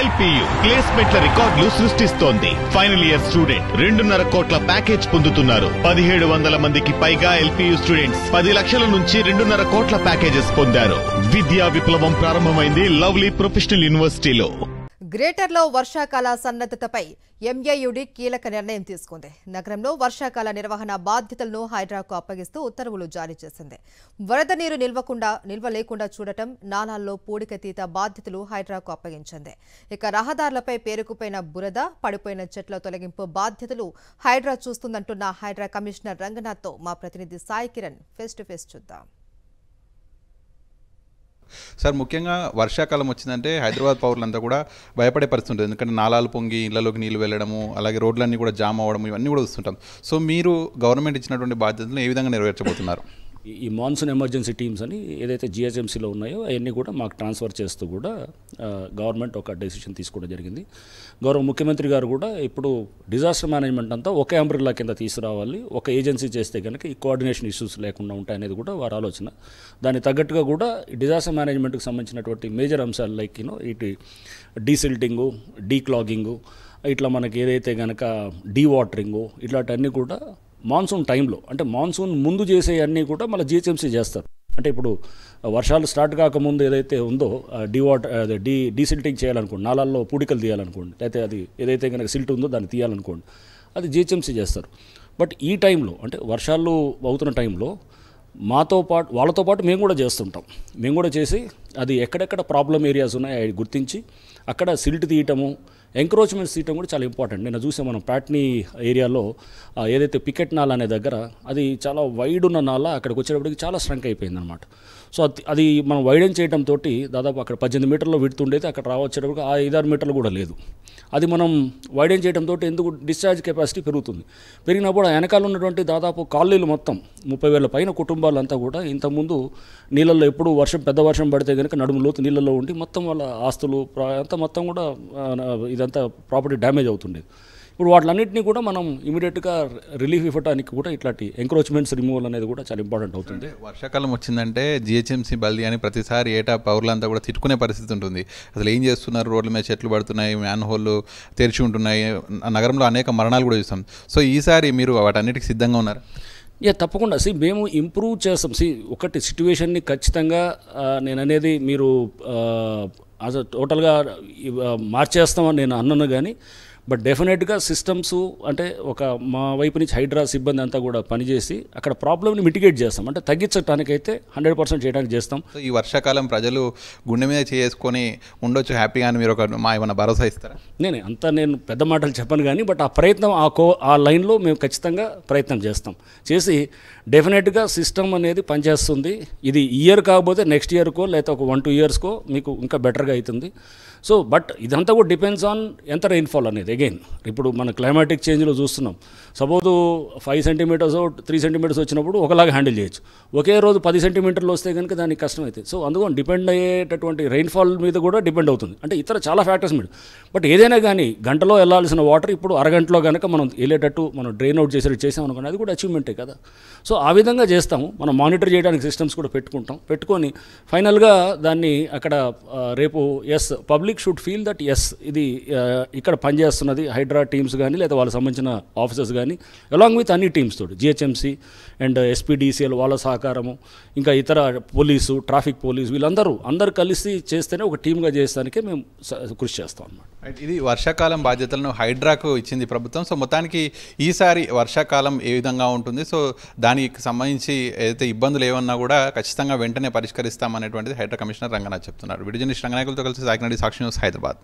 LPU ప్లేస్మెంట్ల రికార్డులు సృష్టిస్తోంది. Final year student 2.5 కోట్ల ప్యాకేజ్ పొందుతున్నారు. 1700 మందికి పైగా LPU స్టూడెంట్స్ 10 లక్షల నుంచి 2.5 కోట్ల ప్యాకేజెస్ పొందారు. విద్యా విప్లవం ప్రారంభమైంది లవ్లీ ప్రొఫెషనల్ యూనివర్సిటీలో. గ్రేటర్లో వర్షాకాల సన్నద్ధతపై MAUD కీలక నిర్ణయం తీసుకుంది. నగరంలో వర్షాకాల నిర్వహణ బాధ్యతలను హైడ్రాకు అప్పగిస్తూ ఉత్తర్వులు జారీ చేసింది. వరద నీరు నిల్వ లేకుండా చూడటం, నాలాల్లో పూడికతీత బాధ్యతలు హైడ్రాకు అప్పగించింది. ఇక రహదారులపై పేరుకుపోయిన బురద, పడిపోయిన చెట్ల తొలగింపు బాధ్యతలు హైడ్రా చూస్తుందంటున్న హైడ్రా కమిషనర్ రంగనాథ్తో మా ప్రతినిధి Sai Kiran face to face చూద్దాం. సార్, ముఖ్యంగా వర్షాకాలం వచ్చిందంటే హైదరాబాద్ పౌరులంతా కూడా భయపడే పరిస్థితి ఉంటుంది. ఎందుకంటే నాలాలు పొంగి ఇళ్లలోకి నీళ్లు వెళ్ళడము, అలాగే రోడ్లన్నీ కూడా జామ్ అవ్వడం, ఇవన్నీ కూడా వస్తుంటాం. సో మీరు గవర్నమెంట్ ఇచ్చినటువంటి బాధ్యతలను ఏ విధంగా నెరవేర్చబోతున్నారు? ఈ మాన్సూన్ ఎమర్జెన్సీ టీమ్స్ అని ఏదైతే GHMCలో ఉన్నాయో అవన్నీ కూడా మాకు ట్రాన్స్ఫర్ చేస్తూ కూడా గవర్నమెంట్ ఒక డెసిషన్ తీసుకోవడం జరిగింది. గౌరవ ముఖ్యమంత్రి గారు కూడా ఇప్పుడు డిజాస్టర్ మేనేజ్మెంట్ అంతా ఒకే అంబ్రెల్లా కింద తీసుకురావాలి, ఒక ఏజెన్సీ చేస్తే కనుక ఈ కోఆర్డినేషన్ ఇష్యూస్ లేకుండా ఉంటాయనేది కూడా వారి ఆలోచన. దానికి తగ్గట్టుగా కూడా డిజాస్టర్ మేనేజ్మెంట్కి సంబంధించినటువంటి మేజర్ అంశాలు లైక్ ఇటు డీసిల్టింగు, డీక్లాగింగు, ఇట్లా మనకి ఏదైతే కనుక డీవాటరింగు, ఇట్లాంటివన్నీ కూడా మాన్సూన్ టైంలో, అంటే మాన్సూన్ ముందు చేసే అన్నీ కూడా మళ్ళీ GHMC చేస్తారు. అంటే ఇప్పుడు వర్షాలు స్టార్ట్ కాకముందు ఏదైతే ఉందో డీసిల్టింగ్ చేయాలనుకోండి, నాలాల్లో పూడికలు తీయాలనుకోండి, లేకపోతే అది ఏదైతే కనుక సిల్ట్ ఉందో దాన్ని తీయాలనుకోండి, అది GHMC చేస్తారు. బట్ ఈ టైంలో అంటే వర్షాలు అవుతున్న టైంలో వాళ్ళతో పాటు మేము కూడా చేస్తుంటాం. మేము కూడా చేసి అది ఎక్కడెక్కడ ప్రాబ్లం ఏరియాస్ ఉన్నాయో అవి గుర్తించి అక్కడ సిల్ట్ తీయటము, ఎంక్రోచ్మెంట్స్ తీయటం కూడా చాలా ఇంపార్టెంట్. నేను చూసాం మనం ప్యాట్నీ ఏరియాలో ఏదైతే పికెట్ నాలా అనే దగ్గర అది చాలా వైడ్ ఉన్న నాలా అక్కడికి వచ్చేటప్పటికి చాలా స్ట్రంక్ అయిపోయింది అనమాట. సో అది మనం వైడెన్ చేయడంతో దాదాపు అక్కడ 18 మీటర్లో విడుతుండేది, అక్కడ రావచ్చేటప్పటికి 5-6 మీటర్లు కూడా లేదు. అది మనం వైడెన్ చేయడంతో ఎందుకు డిశ్చార్జ్ కెపాసిటీ పెరుగుతుంది. పెరిగినప్పుడు వెనకాల ఉన్నటువంటి దాదాపు కాలనీలు మొత్తం 30,000 పైన కుటుంబాలంతా కూడా ఇంతకుముందు నీళ్ళల్లో ఎప్పుడు పెద్ద వర్షం పడితే కనుక నడుము లోతు నీళ్ళల్లో ఉండి మొత్తం వాళ్ళ ఆస్తులు అంతా మొత్తం కూడా ఇదంతా ప్రాపర్టీ డ్యామేజ్ అవుతుండేది. ఇప్పుడు వాటిలన్నింటినీ కూడా మనం ఇమీడియట్గా రిలీఫ్ ఇవ్వడానికి కూడా ఇట్లాంటి ఎంక్రోచ్మెంట్స్ రిమూవల్ అనేది కూడా చాలా ఇంపార్టెంట్ అవుతుంది. వర్షాకాలం వచ్చిందంటే GHMC బల్దీ అని ప్రతిసారి ఏటా పౌరులంతా కూడా తిట్టుకునే పరిస్థితి ఉంటుంది. అసలు ఏం చేస్తున్నారు, రోడ్ల మీద చెట్లు పడుతున్నాయి, మ్యాన్ హోల్లు తెరిచి ఉంటున్నాయి, నగరంలో అనేక మరణాలు కూడా చూస్తాం. సో ఈసారి మీరు వాటన్నిటికి సిద్ధంగా ఉన్నారు? తప్పకుండా. మేము ఇంప్రూవ్ చేస్తాం. ఒకటి సిట్యువేషన్ని ఖచ్చితంగా నేను అనేది మీరు టోటల్గా మార్చేస్తామని నేను అన్నాను, కానీ బట్ డెఫినెట్గా సిస్టమ్స్ అంటే మా వైపు నుంచి హైడ్రా సిబ్బంది అంతా కూడా పనిచేసి అక్కడ ప్రాబ్లమ్ని మిటిగేట్ చేస్తాం, అంటే తగ్గించడానికైతే 100% చేయడానికి చేస్తాం. ఈ వర్షాకాలం ప్రజలు గుండె మీద చేసుకొని ఉండొచ్చు హ్యాపీగా అని మీరు ఏమైనా భరోసా ఇస్తారా? నేను పెద్ద మాటలు చెప్పను, కానీ బట్ ఆ ప్రయత్నం ఆ లైన్లో మేము ఖచ్చితంగా ప్రయత్నం చేసి డెఫినెట్గా సిస్టమ్ అనేది పనిచేస్తుంది. ఇది ఇయర్ కాకపోతే నెక్స్ట్ ఇయర్కో లేదా ఒక 1-2 ఇయర్స్కో మీకు ఇంకా బెటర్గా అవుతుంది. సో బట్ ఇదంతా కూడా డిపెండ్స్ ఆన్ ఎంత రెయిన్ఫాల్ అనేది. అగైన్ ఇప్పుడు మన క్లైమాటిక్ చేంజ్లో చూస్తున్నాం. సపోజ్ 5 సెంటీమీటర్స్ 3 సెంటీమీటర్స్ వచ్చినప్పుడు ఒకలాగా హ్యాండిల్ చేయొచ్చు. ఒకే రోజు 10 సెంటీమీటర్లు వస్తే కనుక దానికి కష్టం అవుతుంది. సో అందుకని డిపెండ్ అయ్యేటటువంటి రెయిన్ఫాల్ మీద కూడా డిపెండ్ అవుతుంది, అంటే ఇతర చాలా ఫ్యాక్టర్స్ మీద. బట్ ఏదైనా కానీ గంటలో వెళ్ళాల్సిన వాటర్ ఇప్పుడు అరగంటలో కనుక మనం వెళ్ళేటట్టు మనం డ్రైన్ అవుట్ చేసాం అనుకోండి, అది కూడా అచీవ్మెంటే కదా. సో ఆ విధంగా చేస్తాము. మనం మానిటర్ చేయడానికి సిస్టమ్స్ కూడా పెట్టుకొని ఫైనల్గా దాన్ని అక్కడ రేపు పబ్లిక్ షుడ్ ఫీల్ దట్ ఇది ఇక్కడ పనిచేస్తున్నది హైడ్రా టీమ్స్ కానీ లేదా వాళ్ళకి సంబంధించిన ఆఫీసర్స్ కానీ అలాంగ్ విత్ అన్ని టీమ్స్ తోటి GHMC అండ్ SPDCL వాళ్ళ సహకారము, ఇంకా ఇతర పోలీసు, ట్రాఫిక్ పోలీసు, వీళ్ళందరూ కలిసి చేస్తేనే ఒక టీమ్గా చేస్తానికే మేము కృషి చేస్తాం అన్నమాట. ఇది వర్షాకాలం బాధ్యతలను హైడ్రాకు ఇచ్చింది ప్రభుత్వం. సో మొత్తానికి ఈసారి వర్షాకాలం ఏ విధంగా ఉంటుంది, సో దానికి సంబంధించి ఏదైతే ఇబ్బందులు ఏమన్నా కూడా ఖచ్చితంగా వెంటనే పరిష్కరిస్తామనేటువంటిది హైడ్రా కమిషనర్ రంగనాథ్ చెప్తున్నారు. విడిజనిస్ట్ రంగనాయకులతో కలిసి సాకినాడి సాక్షి న్యూస్, హైదరాబాద్.